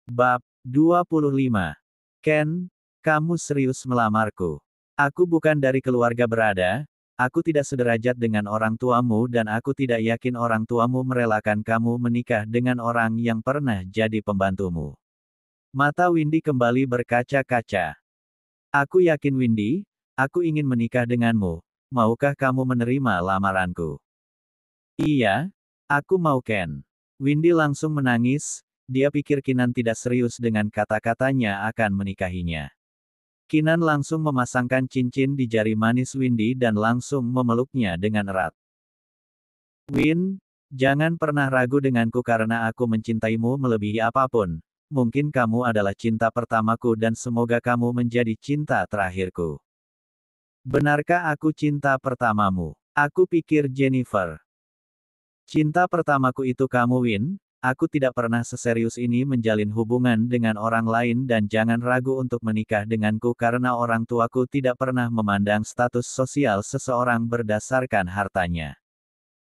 Bab 25. Ken, kamu serius melamarku? Aku bukan dari keluarga berada, aku tidak sederajat dengan orang tuamu dan aku tidak yakin orang tuamu merelakan kamu menikah dengan orang yang pernah jadi pembantumu. Mata Windy kembali berkaca-kaca. Aku yakin Windy, aku ingin menikah denganmu. Maukah kamu menerima lamaranku? Iya, aku mau Ken. Windy langsung menangis, dia pikir Kinan tidak serius dengan kata-katanya akan menikahinya. Kinan langsung memasangkan cincin di jari manis Windy dan langsung memeluknya dengan erat. Win, jangan pernah ragu denganku karena aku mencintaimu melebihi apapun. Mungkin kamu adalah cinta pertamaku dan semoga kamu menjadi cinta terakhirku. Benarkah aku cinta pertamamu? Aku pikir Jennifer. Cinta pertamaku itu kamu Win, aku tidak pernah seserius ini menjalin hubungan dengan orang lain dan jangan ragu untuk menikah denganku karena orang tuaku tidak pernah memandang status sosial seseorang berdasarkan hartanya.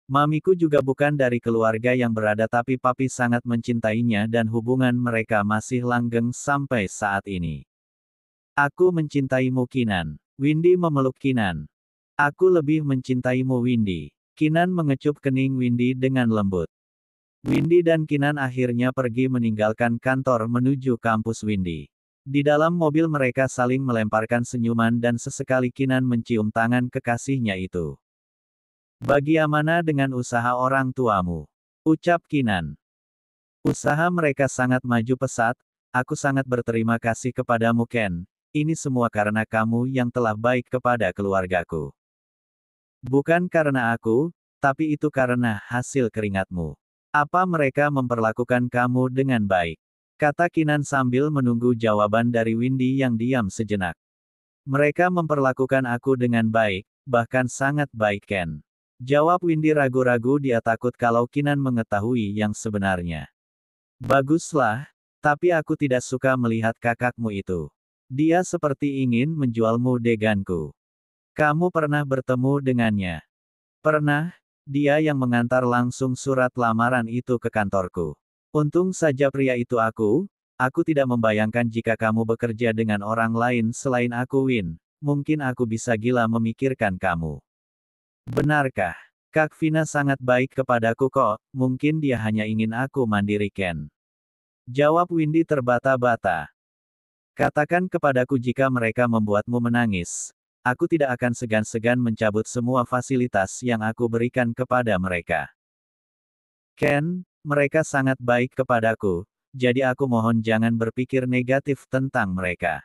Mamiku juga bukan dari keluarga yang berada tapi papi sangat mencintainya dan hubungan mereka masih langgeng sampai saat ini. Aku mencintaimu Kinan. Windy memeluk Kinan. Aku lebih mencintaimu Windy. Kinan mengecup kening Windy dengan lembut. Windy dan Kinan akhirnya pergi meninggalkan kantor menuju kampus Windy. Di dalam mobil mereka saling melemparkan senyuman dan sesekali Kinan mencium tangan kekasihnya itu. Bagaimana dengan usaha orang tuamu? Ucap Kinan. Usaha mereka sangat maju pesat, aku sangat berterima kasih kepadamu Ken, ini semua karena kamu yang telah baik kepada keluargaku. Bukan karena aku, tapi itu karena hasil keringatmu. Apa mereka memperlakukan kamu dengan baik? Kata Kinan sambil menunggu jawaban dari Windy yang diam sejenak. Mereka memperlakukan aku dengan baik, bahkan sangat baik Ken. Jawab Windy ragu-ragu dia takut kalau Kinan mengetahui yang sebenarnya. Baguslah, tapi aku tidak suka melihat kakakmu itu. Dia seperti ingin menjualmu deganku. Kamu pernah bertemu dengannya? Pernah, dia yang mengantar langsung surat lamaran itu ke kantorku. Untung saja pria itu aku tidak membayangkan jika kamu bekerja dengan orang lain selain aku Win, mungkin aku bisa gila memikirkan kamu. Benarkah? Kak Vina sangat baik kepadaku kok, mungkin dia hanya ingin aku mandiri Ken. Jawab Windy terbata-bata. Katakan kepadaku jika mereka membuatmu menangis. Aku tidak akan segan-segan mencabut semua fasilitas yang aku berikan kepada mereka. Ken, mereka sangat baik kepadaku, jadi aku mohon jangan berpikir negatif tentang mereka.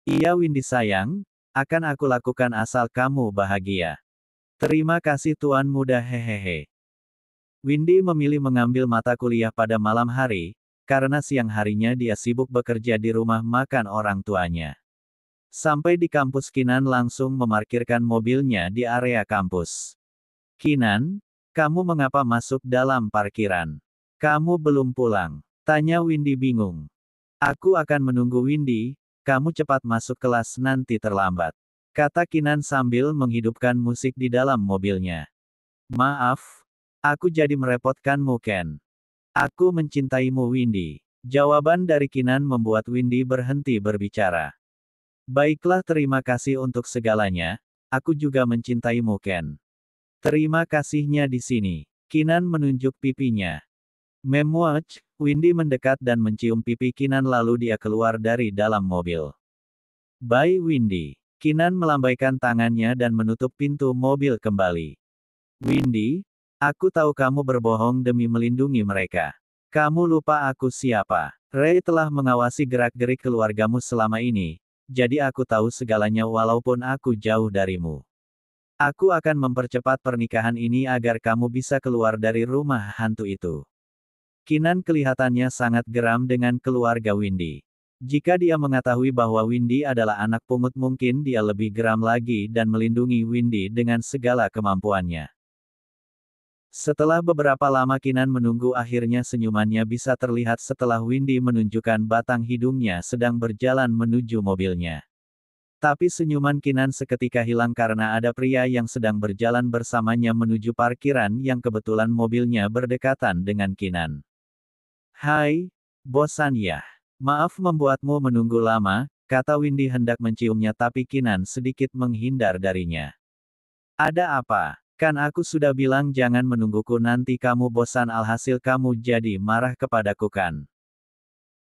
Iya Windy sayang, akan aku lakukan asal kamu bahagia. Terima kasih Tuan Muda hehehe. Windy memilih mengambil mata kuliah pada malam hari, karena siang harinya dia sibuk bekerja di rumah makan orang tuanya. Sampai di kampus Kinan langsung memarkirkan mobilnya di area kampus. Kinan, kamu mengapa masuk dalam parkiran? Kamu belum pulang? Tanya Windy bingung. Aku akan menunggu Windy, kamu cepat masuk kelas nanti terlambat. Kata Kinan sambil menghidupkan musik di dalam mobilnya. Maaf, aku jadi merepotkanmu Ken. Aku mencintaimu Windy. Jawaban dari Kinan membuat Windy berhenti berbicara. Baiklah terima kasih untuk segalanya, aku juga mencintaimu Ken. Terima kasihnya di sini. Kinan menunjuk pipinya. Memwatch, Windy mendekat dan mencium pipi Kinan lalu dia keluar dari dalam mobil. Bye Windy. Kinan melambaikan tangannya dan menutup pintu mobil kembali. Windy, aku tahu kamu berbohong demi melindungi mereka. Kamu lupa aku siapa. Ray telah mengawasi gerak-gerik keluargamu selama ini. Jadi aku tahu segalanya walaupun aku jauh darimu. Aku akan mempercepat pernikahan ini agar kamu bisa keluar dari rumah hantu itu. Kinan kelihatannya sangat geram dengan keluarga Windy. Jika dia mengetahui bahwa Windy adalah anak pungut mungkin dia lebih geram lagi dan melindungi Windy dengan segala kemampuannya. Setelah beberapa lama Kinan menunggu akhirnya senyumannya bisa terlihat setelah Windy menunjukkan batang hidungnya sedang berjalan menuju mobilnya. Tapi senyuman Kinan seketika hilang karena ada pria yang sedang berjalan bersamanya menuju parkiran yang kebetulan mobilnya berdekatan dengan Kinan. Hai, Bosan ya? Maaf membuatmu menunggu lama, kata Windy hendak menciumnya tapi Kinan sedikit menghindar darinya. Ada apa? Kan aku sudah bilang jangan menungguku nanti kamu bosan alhasil kamu jadi marah kepadaku kan?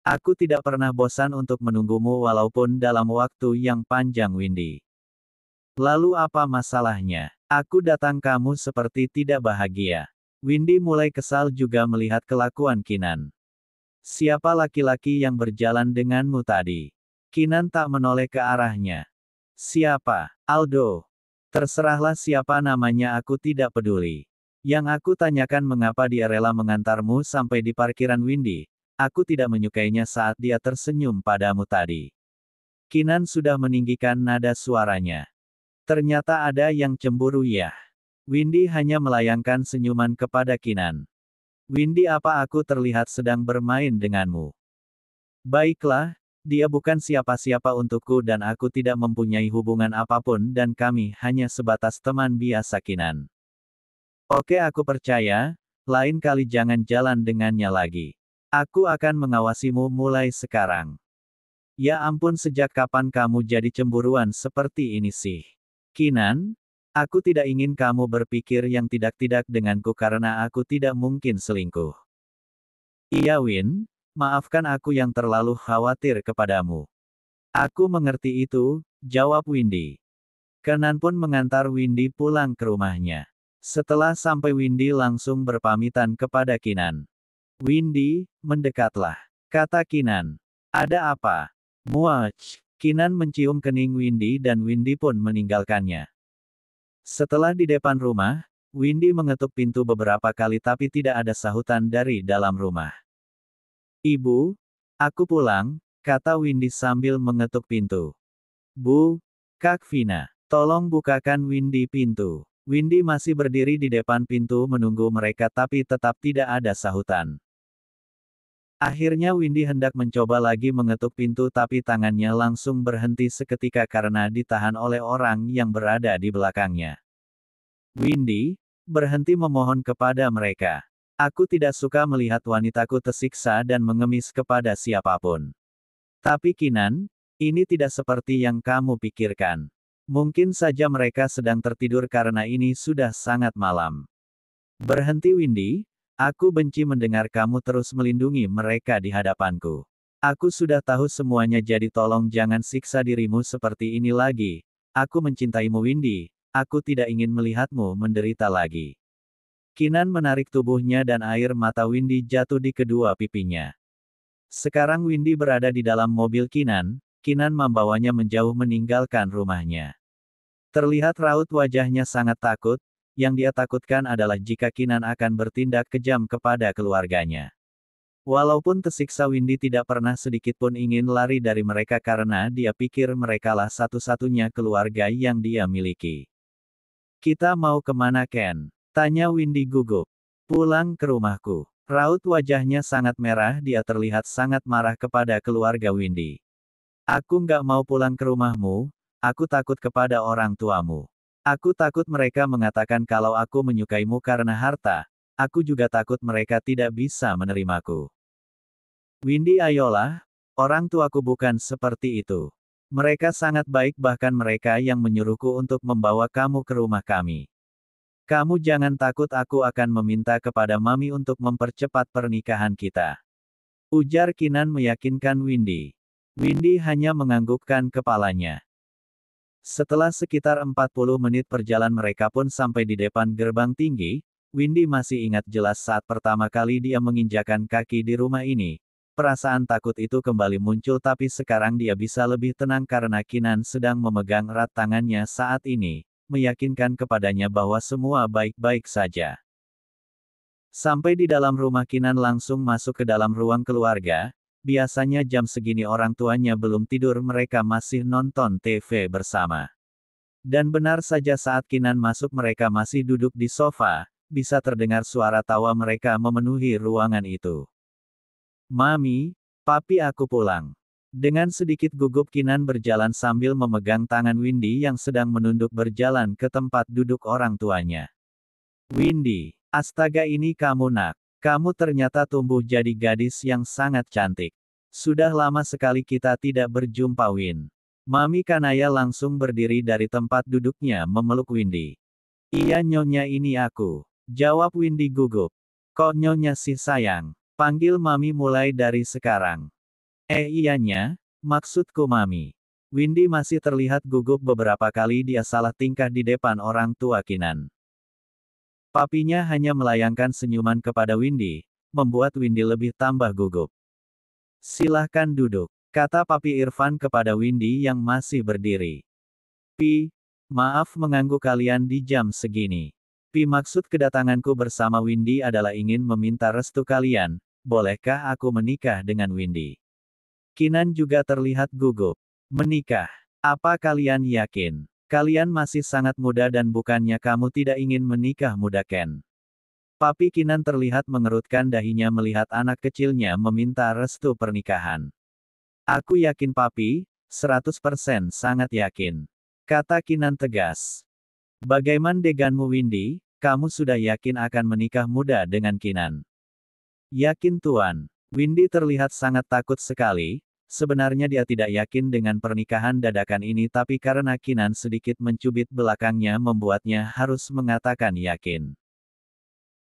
Aku tidak pernah bosan untuk menunggumu walaupun dalam waktu yang panjang Windy. Lalu apa masalahnya? Aku datang kamu seperti tidak bahagia. Windy mulai kesal juga melihat kelakuan Kinan. Siapa laki-laki yang berjalan denganmu tadi? Kinan tak menoleh ke arahnya. Siapa? Aldo. Terserahlah siapa namanya aku tidak peduli. Yang aku tanyakan mengapa dia rela mengantarmu sampai di parkiran Windy. Aku tidak menyukainya saat dia tersenyum padamu tadi. Kinan sudah meninggikan nada suaranya. Ternyata ada yang cemburu ya. Windy hanya melayangkan senyuman kepada Kinan. Windy apa aku terlihat sedang bermain denganmu? Baiklah, dia bukan siapa-siapa untukku dan aku tidak mempunyai hubungan apapun dan kami hanya sebatas teman biasa Kinan. Oke aku percaya, lain kali jangan jalan dengannya lagi. Aku akan mengawasimu mulai sekarang. Ya ampun sejak kapan kamu jadi cemburuan seperti ini sih? Kinan, aku tidak ingin kamu berpikir yang tidak-tidak denganku karena aku tidak mungkin selingkuh. Iya Win. Maafkan aku yang terlalu khawatir kepadamu. Aku mengerti itu, jawab Windy. Kenan pun mengantar Windy pulang ke rumahnya. Setelah sampai Windy langsung berpamitan kepada Kinan. Windy, mendekatlah. Kata Kinan. Ada apa? Muach. Kinan mencium kening Windy dan Windy pun meninggalkannya. Setelah di depan rumah, Windy mengetuk pintu beberapa kali tapi tidak ada sahutan dari dalam rumah. Ibu, aku pulang, kata Windy sambil mengetuk pintu. Bu, Kak Vina, tolong bukakan Windy pintu. Windy masih berdiri di depan pintu menunggu mereka tapi tetap tidak ada sahutan. Akhirnya Windy hendak mencoba lagi mengetuk pintu tapi tangannya langsung berhenti seketika karena ditahan oleh orang yang berada di belakangnya. Windy, berhenti memohon kepada mereka. Aku tidak suka melihat wanitaku tersiksa dan mengemis kepada siapapun. Tapi Kinan, ini tidak seperti yang kamu pikirkan. Mungkin saja mereka sedang tertidur karena ini sudah sangat malam. Berhenti Windy, aku benci mendengar kamu terus melindungi mereka di hadapanku. Aku sudah tahu semuanya jadi tolong jangan siksa dirimu seperti ini lagi. Aku mencintaimu Windy, aku tidak ingin melihatmu menderita lagi. Kinan menarik tubuhnya dan air mata Windy jatuh di kedua pipinya. Sekarang Windy berada di dalam mobil Kinan, Kinan membawanya menjauh meninggalkan rumahnya. Terlihat raut wajahnya sangat takut, yang dia takutkan adalah jika Kinan akan bertindak kejam kepada keluarganya. Walaupun tersiksa Windy tidak pernah sedikitpun ingin lari dari mereka karena dia pikir merekalah satu-satunya keluarga yang dia miliki. Kita mau kemana Ken? Tanya Windy gugup. Pulang ke rumahku. Raut wajahnya sangat merah dia terlihat sangat marah kepada keluarga Windy. Aku nggak mau pulang ke rumahmu, aku takut kepada orang tuamu. Aku takut mereka mengatakan kalau aku menyukaimu karena harta, aku juga takut mereka tidak bisa menerimaku. Windy ayolah, orang tuaku bukan seperti itu. Mereka sangat baik bahkan mereka yang menyuruhku untuk membawa kamu ke rumah kami. Kamu jangan takut aku akan meminta kepada Mami untuk mempercepat pernikahan kita. Ujar Kinan meyakinkan Windy. Windy hanya menganggukkan kepalanya. Setelah sekitar 40 menit perjalanan mereka pun sampai di depan gerbang tinggi, Windy masih ingat jelas saat pertama kali dia menginjakan kaki di rumah ini. Perasaan takut itu kembali muncul tapi sekarang dia bisa lebih tenang karena Kinan sedang memegang erat tangannya saat ini, meyakinkan kepadanya bahwa semua baik-baik saja. Sampai di dalam rumah Kinan langsung masuk ke dalam ruang keluarga, biasanya jam segini orang tuanya belum tidur mereka masih nonton TV bersama. Dan benar saja saat Kinan masuk mereka masih duduk di sofa, bisa terdengar suara tawa mereka memenuhi ruangan itu. Mami, papi aku pulang. Dengan sedikit gugup Kinan berjalan sambil memegang tangan Windy yang sedang menunduk berjalan ke tempat duduk orang tuanya. Windy, astaga ini kamu nak. Kamu ternyata tumbuh jadi gadis yang sangat cantik. Sudah lama sekali kita tidak berjumpa, Win. Mami Kanaya langsung berdiri dari tempat duduknya memeluk Windy. Iya nyonya, ini aku. Jawab Windy gugup. Kok nyonya sih sayang? Panggil Mami mulai dari sekarang. Iyanya, maksudku Mami. Windy masih terlihat gugup. Beberapa kali dia salah tingkah di depan orang tua Kinan. Papinya hanya melayangkan senyuman kepada Windy, membuat Windy lebih tambah gugup. Silahkan duduk, kata Papi Irfan kepada Windy yang masih berdiri. Pi, maaf mengganggu kalian di jam segini. Pi, maksud kedatanganku bersama Windy adalah ingin meminta restu kalian, bolehkah aku menikah dengan Windy? Kinan juga terlihat gugup. Menikah? Apa kalian yakin? Kalian masih sangat muda dan bukannya kamu tidak ingin menikah muda Ken? Papi Kinan terlihat mengerutkan dahinya melihat anak kecilnya meminta restu pernikahan. Aku yakin Papi, 100% sangat yakin. Kata Kinan tegas. Bagaimana deganmu Windy, kamu sudah yakin akan menikah muda dengan Kinan? Yakin Tuan. Windy terlihat sangat takut sekali. Sebenarnya dia tidak yakin dengan pernikahan dadakan ini, tapi karena Kinan sedikit mencubit belakangnya membuatnya harus mengatakan yakin.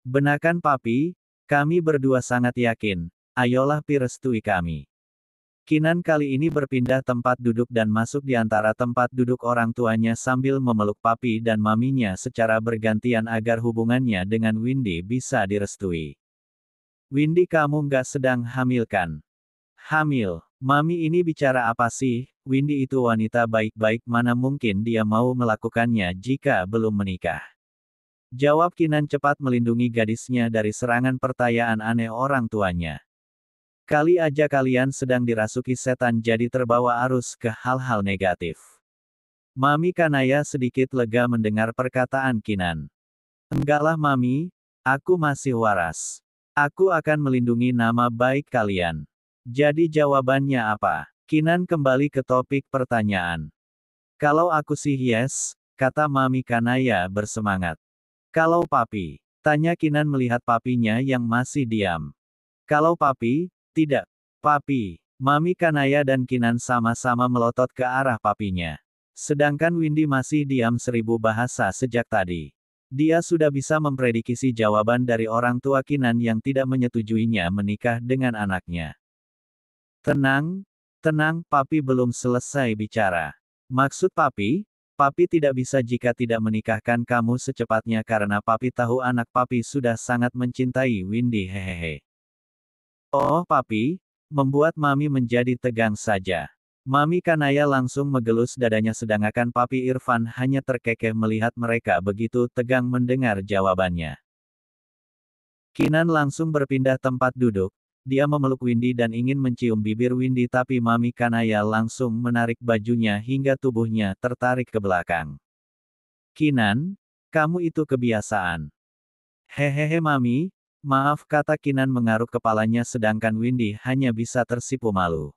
Benakan Papi, kami berdua sangat yakin. Ayolah Pi, restui kami. Kinan kali ini berpindah tempat duduk dan masuk di antara tempat duduk orang tuanya sambil memeluk Papi dan maminya secara bergantian agar hubungannya dengan Windy bisa direstui. Windy, kamu nggak sedang hamil kan? Hamil? Mami ini bicara apa sih? Windy itu wanita baik-baik, mana mungkin dia mau melakukannya jika belum menikah? Jawab Kinan cepat melindungi gadisnya dari serangan pertanyaan aneh orang tuanya. Kali aja kalian sedang dirasuki setan jadi terbawa arus ke hal-hal negatif. Mami Kanaya sedikit lega mendengar perkataan Kinan. Enggaklah Mami, aku masih waras. Aku akan melindungi nama baik kalian. Jadi jawabannya apa? Kinan kembali ke topik pertanyaan. Kalau aku sih yes, kata Mami Kanaya bersemangat. Kalau Papi? Tanya Kinan melihat papinya yang masih diam. Kalau Papi? Tidak. Papi. Mami Kanaya dan Kinan sama-sama melotot ke arah papinya. Sedangkan Windy masih diam 1000 bahasa sejak tadi. Dia sudah bisa memprediksi jawaban dari orang tua Kinan yang tidak menyetujuinya menikah dengan anaknya. Tenang, tenang, Papi belum selesai bicara. Maksud Papi? Papi tidak bisa jika tidak menikahkan kamu secepatnya karena Papi tahu anak Papi sudah sangat mencintai Windy. Hehehe. Oh Papi, membuat Mami menjadi tegang saja. Mami Kanaya langsung menggelus dadanya sedangkan Papi Irfan hanya terkekeh melihat mereka begitu tegang mendengar jawabannya. Kinan langsung berpindah tempat duduk, dia memeluk Windy dan ingin mencium bibir Windy tapi Mami Kanaya langsung menarik bajunya hingga tubuhnya tertarik ke belakang. Kinan, kamu itu kebiasaan. Hehehe Mami. Maaf, kata Kinan mengaruk kepalanya sedangkan Windy hanya bisa tersipu malu.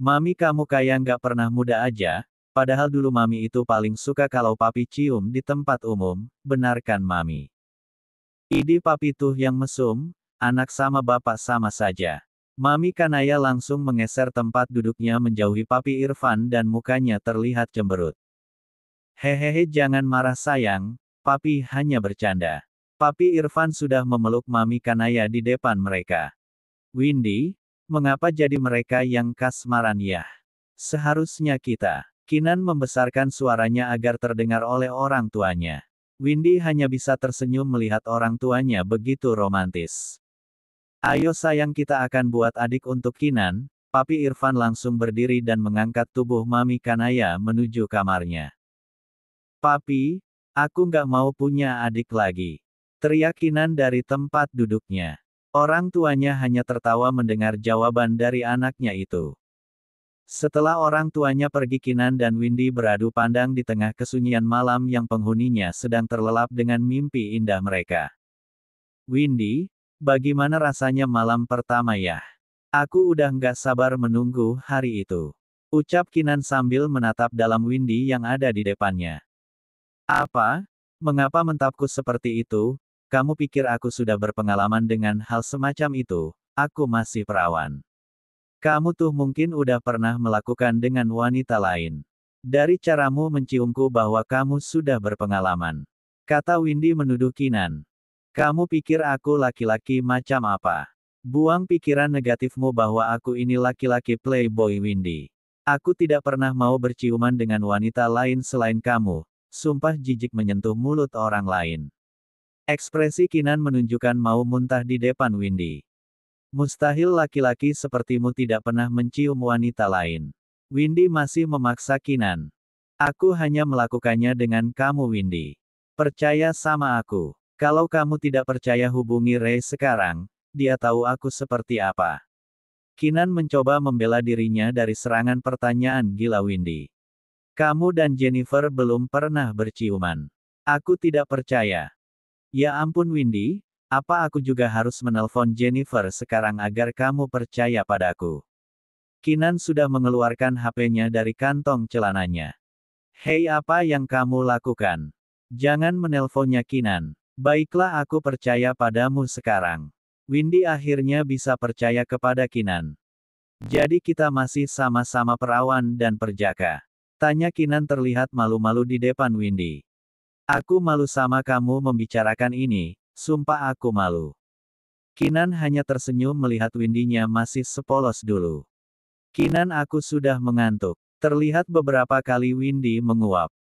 Mami, kamu kayak nggak pernah muda aja, padahal dulu Mami itu paling suka kalau Papi cium di tempat umum, benarkan Mami? Idi Papi tuh yang mesum, anak sama bapak sama saja. Mami Kanaya langsung menggeser tempat duduknya menjauhi Papi Irfan dan mukanya terlihat cemberut. Hehehe, jangan marah sayang, Papi hanya bercanda. Papi Irfan sudah memeluk Mami Kanaya di depan mereka. Windy, mengapa jadi mereka yang kasmaran ya? Seharusnya kita. Kinan membesarkan suaranya agar terdengar oleh orang tuanya. Windy hanya bisa tersenyum melihat orang tuanya begitu romantis. Ayo sayang, kita akan buat adik untuk Kinan. Papi Irfan langsung berdiri dan mengangkat tubuh Mami Kanaya menuju kamarnya. Papi, aku nggak mau punya adik lagi. Teriak Kinan dari tempat duduknya. Orang tuanya hanya tertawa mendengar jawaban dari anaknya itu. Setelah orang tuanya pergi, Kinan dan Windy beradu pandang di tengah kesunyian malam yang penghuninya sedang terlelap dengan mimpi indah mereka. Windy, bagaimana rasanya malam pertama ya? Aku udah nggak sabar menunggu hari itu. Ucap Kinan sambil menatap dalam Windy yang ada di depannya. Apa? Mengapa mentapku seperti itu? kamu pikir aku sudah berpengalaman dengan hal semacam itu? Aku masih perawan. Kamu tuh mungkin udah pernah melakukan dengan wanita lain. Dari caramu menciumku bahwa kamu sudah berpengalaman. Kata Windy menuduh Kinan. Kamu pikir aku laki-laki macam apa? Buang pikiran negatifmu bahwa aku ini laki-laki playboy Windy. Aku tidak pernah mau berciuman dengan wanita lain selain kamu. Sumpah jijik menyentuh mulut orang lain. Ekspresi Kinan menunjukkan mau muntah di depan Windy. Mustahil laki-laki sepertimu tidak pernah mencium wanita lain. Windy masih memaksa Kinan. Aku hanya melakukannya dengan kamu Windy. Percaya sama aku. Kalau kamu tidak percaya hubungi Ray sekarang, dia tahu aku seperti apa. Kinan mencoba membela dirinya dari serangan pertanyaan gila Windy. Kamu dan Jennifer belum pernah berciuman. Aku tidak percaya. Ya ampun Windy, apa aku juga harus menelpon Jennifer sekarang agar kamu percaya padaku? Kinan sudah mengeluarkan HP-nya dari kantong celananya. Hei apa yang kamu lakukan? Jangan menelponnya Kinan. Baiklah aku percaya padamu sekarang. Windy akhirnya bisa percaya kepada Kinan. Jadi kita masih sama-sama perawan dan perjaka. Tanya Kinan terlihat malu-malu di depan Windy. Aku malu sama kamu membicarakan ini, sumpah aku malu. Kinan hanya tersenyum melihat Windy-nya masih sepolos dulu. Kinan aku sudah mengantuk. Terlihat beberapa kali Windy menguap.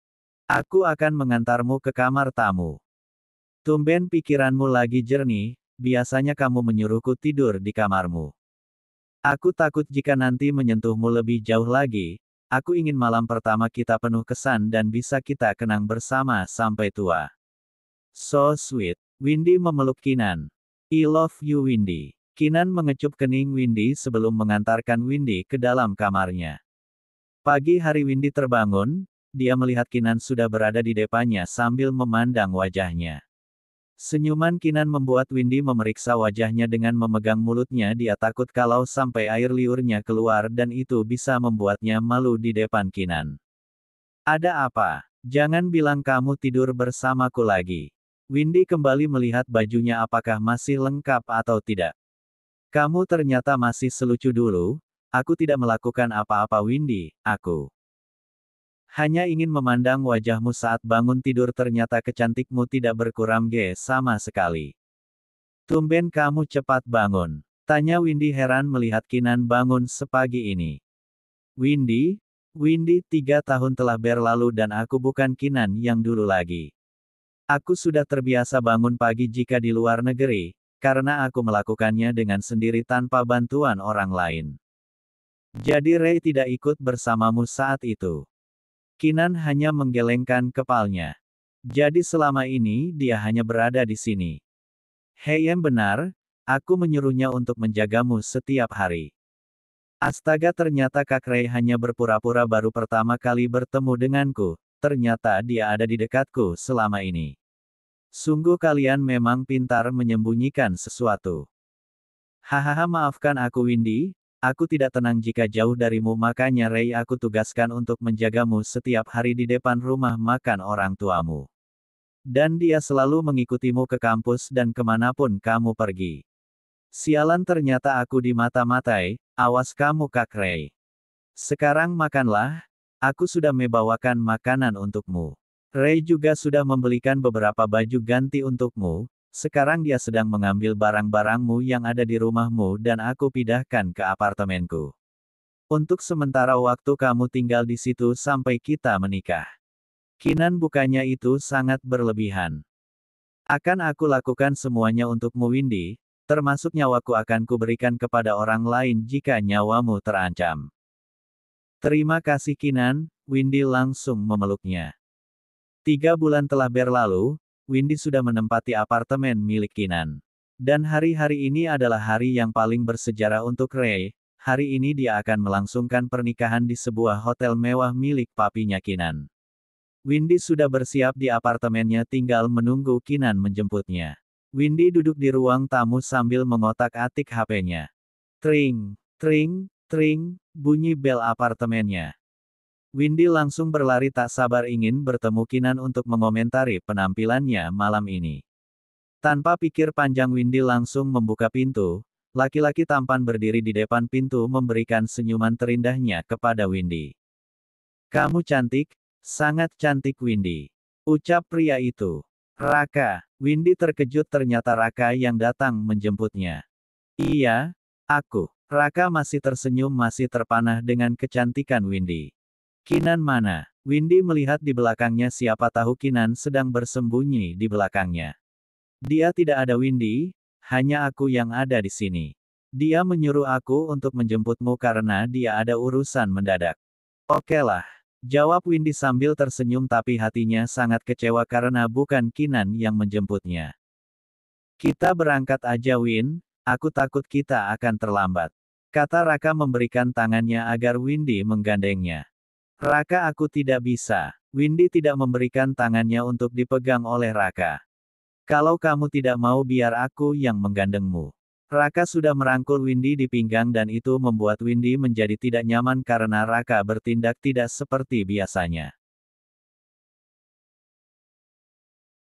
Aku akan mengantarmu ke kamar tamu. Tumben pikiranmu lagi jernih. Biasanya kamu menyuruhku tidur di kamarmu. Aku takut jika nanti menyentuhmu lebih jauh lagi. Aku ingin malam pertama kita penuh kesan dan bisa kita kenang bersama sampai tua. So sweet. Windy memeluk Kinan. I love you Windy. Kinan mengecup kening Windy sebelum mengantarkan Windy ke dalam kamarnya. Pagi hari Windy terbangun, dia melihat Kinan sudah berada di depannya sambil memandang wajahnya. Senyuman Kinan membuat Windy memeriksa wajahnya dengan memegang mulutnya. Dia takut kalau sampai air liurnya keluar dan itu bisa membuatnya malu di depan Kinan. Ada apa? Jangan bilang kamu tidur bersamaku lagi. Windy kembali melihat bajunya apakah masih lengkap atau tidak. Kamu ternyata masih selucu dulu. Aku tidak melakukan apa-apa Windy, aku hanya ingin memandang wajahmu saat bangun tidur ternyata kecantikmu tidak berkurang sama sekali. Tumben kamu cepat bangun. Tanya Windy heran melihat Kinan bangun sepagi ini. Windy? Windy 3 tahun telah berlalu dan aku bukan Kinan yang dulu lagi. Aku sudah terbiasa bangun pagi jika di luar negeri, karena aku melakukannya dengan sendiri tanpa bantuan orang lain. Jadi Ray tidak ikut bersamamu saat itu. Kinan hanya menggelengkan kepalanya. Jadi selama ini dia hanya berada di sini. Hei benar, aku menyuruhnya untuk menjagamu setiap hari. Astaga ternyata Kak Ray hanya berpura-pura baru pertama kali bertemu denganku, ternyata dia ada di dekatku selama ini. Sungguh kalian memang pintar menyembunyikan sesuatu. Hahaha maafkan aku Windy. Aku tidak tenang jika jauh darimu makanya Ray aku tugaskan untuk menjagamu setiap hari di depan rumah makan orang tuamu. Dan dia selalu mengikutimu ke kampus dan kemanapun kamu pergi. Sialan ternyata aku dimata-matai, awas kamu Kak Ray. Sekarang makanlah, aku sudah membawakan makanan untukmu. Ray juga sudah membelikan beberapa baju ganti untukmu. Sekarang dia sedang mengambil barang-barangmu yang ada di rumahmu dan aku pindahkan ke apartemenku. Untuk sementara waktu kamu tinggal di situ sampai kita menikah. Kinan bukannya itu sangat berlebihan. Akan aku lakukan semuanya untukmu Windy, termasuk nyawaku akan kuberikan kepada orang lain jika nyawamu terancam. Terima kasih Kinan, Windy langsung memeluknya. 3 bulan telah berlalu, Windy sudah menempati apartemen milik Kinan. Dan hari-hari ini adalah hari yang paling bersejarah untuk Ray. Hari ini dia akan melangsungkan pernikahan di sebuah hotel mewah milik papinya Kinan. Windy sudah bersiap di apartemennya tinggal menunggu Kinan menjemputnya. Windy duduk di ruang tamu sambil mengotak-atik HP-nya. Tring, tring, tring, bunyi bel apartemennya. Windy langsung berlari tak sabar ingin bertemu Kinan untuk mengomentari penampilannya malam ini. Tanpa pikir panjang Windy langsung membuka pintu. Laki-laki tampan berdiri di depan pintu memberikan senyuman terindahnya kepada Windy. Kamu cantik, sangat cantik Windy. Ucap pria itu. Raka. Windy terkejut ternyata Raka yang datang menjemputnya. Iya, aku. Raka masih tersenyum masih terpanah dengan kecantikan Windy. Kinan mana? Windy melihat di belakangnya siapa tahu Kinan sedang bersembunyi di belakangnya. Dia tidak ada Windy, hanya aku yang ada di sini. Dia menyuruh aku untuk menjemputmu karena dia ada urusan mendadak. Okelah, jawab Windy sambil tersenyum tapi hatinya sangat kecewa karena bukan Kinan yang menjemputnya. Kita berangkat aja Win, aku takut kita akan terlambat. Kata Raka memberikan tangannya agar Windy menggandengnya. Raka aku tidak bisa. Windy tidak memberikan tangannya untuk dipegang oleh Raka. Kalau kamu tidak mau biar aku yang menggandengmu. Raka sudah merangkul Windy di pinggang dan itu membuat Windy menjadi tidak nyaman karena Raka bertindak tidak seperti biasanya.